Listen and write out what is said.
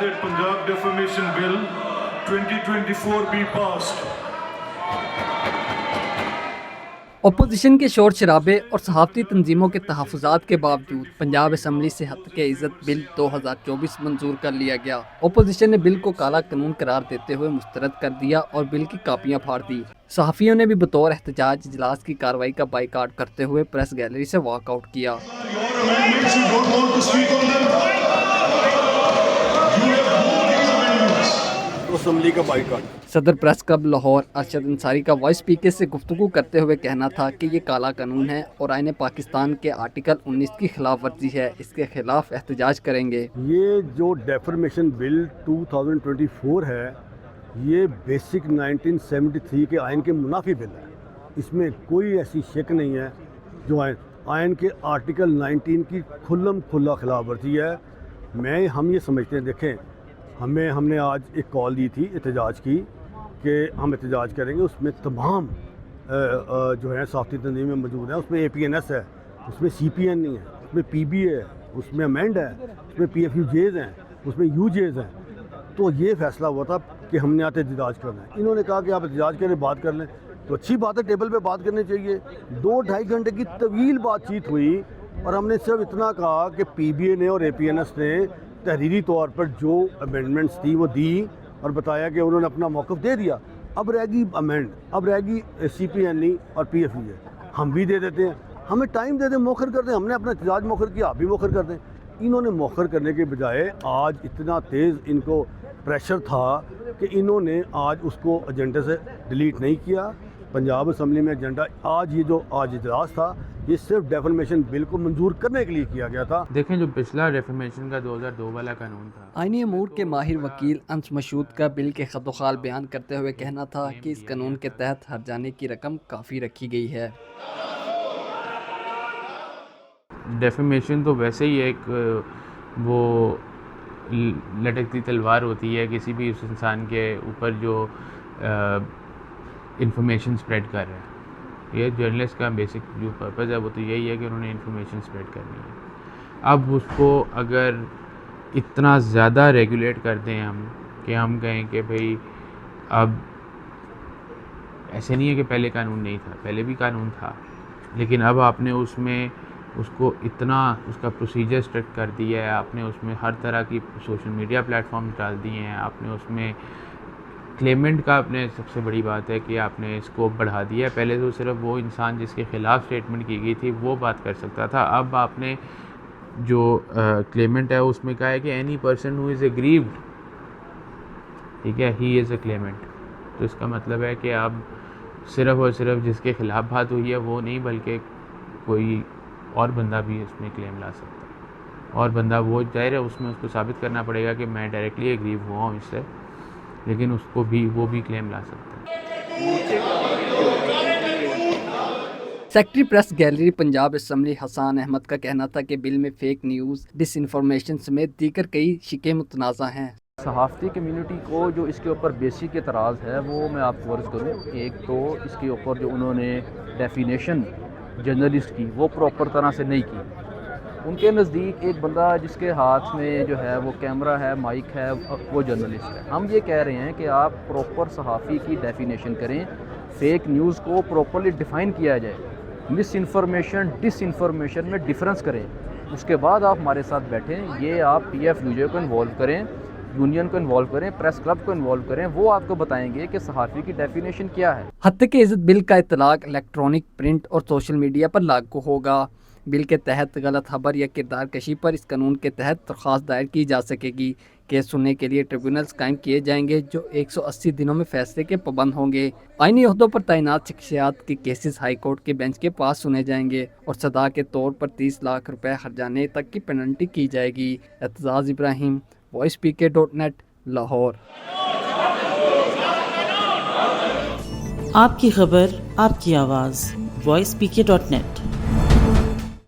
that Punjab Defamation Bill 2024 be passed. Opposition के शोर शराबे और सहाफ़ती तंजीमों के तहफ़्फ़ुज़ात के बावजूद पंजाब असम्बली से हत्के इज़्ज़त बिल 2024 मंजूर कर लिया गया। अपोजिशन ने बिल को काला कानून करार देते हुए मुस्तरद कर दिया और बिल की कापियां फाड़ दी। सहाफ़ियों ने भी बतौर एहतजाज इजलास की कार्रवाई का बाइकाट करते हुए प्रेस गैलरी से वॉकआउट किया। असम्बली का बाइकाट। सदर प्रेस क्लब लाहौर अरशद अंसारी का वॉइस स्पीकर से गुफ्तगू करते हुए कहना था कि ये काला कानून है और आईन पाकिस्तान के आर्टिकल 19 की खिलाफ वर्जी है, इसके खिलाफ एहतजाज करेंगे। ये जो डेफर्मेशन बिल 2024 है, ये बेसिक 1973 के आयन के मुनाफी बिल है। इसमें कोई ऐसी शक नहीं है जो आयन के आर्टिकल 19 की खुल्लम खुल्ला खिलाफ वर्जी है। हम ये समझते हैं, देखें, हमने आज एक कॉल दी थी एहतजाज की कि हम एहतजाज करेंगे। उसमें तमाम जो है सहाफ़ती तंजीमें मौजूद हैं। उसमें APNS है, उसमें CPN नहीं है, उसमें PBA है, उसमें अमेंड है, उसमें PFUJs हैं, उसमें UJs हैं। तो ये फैसला हुआ था कि हमने आज एहतजाज करना है। इन्होंने कहा कि आप एहतजाज करें, बात कर लें, तो अच्छी बात है, टेबल पे बात करनी चाहिए। 2-2.5 घंटे की तवील बातचीत हुई और हमने सिर्फ इतना कहा कि PBA ने और APNS ने तहरीरी तौर पर जो अमेंडमेंट्स थी वो दी और बताया कि उन्होंने अपना मौक़िफ़ दे दिया। अब रहेगी अमेंड, अब रहेगी CPN और PFUJ। हम भी दे देते हैं, हमें टाइम दे दें, मौखर कर दें। हमने अपना एहतजाज मौखर किया, आप भी मौखर कर दें। इन्होंने मौखर करने के बजाय आज इतना तेज़ इनको प्रेशर था कि इन्होंने आज उसको एजेंडे से डिलीट नहीं किया। पंजाब असम्बली में एजेंडा आज इजलास था, ये सिर्फ डेफर्मेशन बिल को मंजूर करने के लिए किया गया था। देखें, जो पिछला डेफर्मेशन का 2002 वाला कानून था, आईनी अमूर के माहिर वकील अंश मशहूद का बिल के खतोखाल बयान करते हुए कहना था कि इस कानून के तहत हर्जाने की रकम काफ़ी रखी गई है। डेफर्मेशन तो वैसे ही एक वो लटकती तलवार होती है किसी भी उस इंसान के ऊपर जो इंफॉर्मेशन स्प्रेड कर रहे हैं। ये जर्नलिस्ट का बेसिक जो पर्पज़ है वो तो यही है कि उन्होंने इंफॉर्मेशन स्प्रेड करनी है। अब उसको अगर इतना ज़्यादा रेगुलेट कर दें हम कि हम कहें कि भाई अब ऐसे नहीं है कि पहले कानून नहीं था, पहले भी कानून था, लेकिन अब आपने उसमें उसको इतना उसका प्रोसीजर स्ट्रिक्ट कर दिया है, आपने उसमें हर तरह की सोशल मीडिया प्लेटफॉर्म डाल दिए हैं, आपने उसमें क्लेमेंट का अपने सबसे बड़ी बात है कि आपने स्कोप बढ़ा दिया है। पहले तो सिर्फ वो इंसान जिसके ख़िलाफ़ स्टेटमेंट की गई थी वो बात कर सकता था, अब आपने जो क्लेमेंट है उसमें कहा है कि any person who is aggrieved, ठीक है, ही इज़ अ क्लेमेंट। तो इसका मतलब है कि अब सिर्फ और सिर्फ जिसके ख़िलाफ़ बात हुई है वो नहीं, बल्कि कोई और बंदा भी उसमें क्लेम ला सकता है। और बंदा वो जाहिर है उसमें उसको साबित करना पड़ेगा कि मैं डायरेक्टली एग्रीव हुआ हूँ इससे, लेकिन उसको भी वो भी क्लेम ला सकता है। Secretary press gallery Punjab assembly Hasan Ahmed का कहना था कि बिल में फेक न्यूज़, डिसइंफॉर्मेशन समेत दीगर कई शिकें मुतनाज़ा हैं। सहाफ़ती कम्यूनिटी को जो इसके ऊपर बेसिक एतराज़ है वो मैं आपको अर्ज़ करूँ। एक तो इसके ऊपर जो उन्होंने डेफिनेशन जर्नलिस्ट की वो प्रॉपर तरह से नहीं की। उनके नज़दीक एक बंदा जिसके हाथ में जो है वो कैमरा है, माइक है, वो जर्नलिस्ट है। हम ये कह रहे हैं कि आप प्रॉपर सहाफ़ी की डेफिनेशन करें, फेक न्यूज़ को प्रॉपरली डिफ़ाइन किया जाए, मिस इन्फॉर्मेशन डिसइंफॉर्मेशन में डिफरेंस करें। उसके बाद आप हमारे साथ बैठें, ये आप PFUJ को इन्वॉल्व करें, यूनियन को इन्वॉल्व करें, प्रेस क्लब को इन्वॉल्व करें, वो आपको बताएंगे कि सहाफ़ी की डेफिनेशन क्या है। हत्के इज़्ज़त बिल का इतलाक़ इलेक्ट्रॉनिक, प्रिंट और सोशल मीडिया पर लागू होगा। बिल के तहत गलत खबर या किरदार कशी पर इस कानून के तहत दरख्वास्त दायर की जा सकेगी। केस सुनने के लिए ट्रिब्यूनल्स कायम किए जाएंगे जो 180 दिनों में फैसले के पाबंद होंगे। आईनी ओहदों पर तैनात शख्सियात के केसेस हाई कोर्ट के बेंच के पास सुने जाएंगे और सदा के तौर पर 30 लाख रुपए हर्जाने तक की पेनल्टी की जाएगी। एतजाज़ इब्राहिम, voicepk.net, लाहौर। आपकी खबर, आपकी आवाज़, voicepk.net।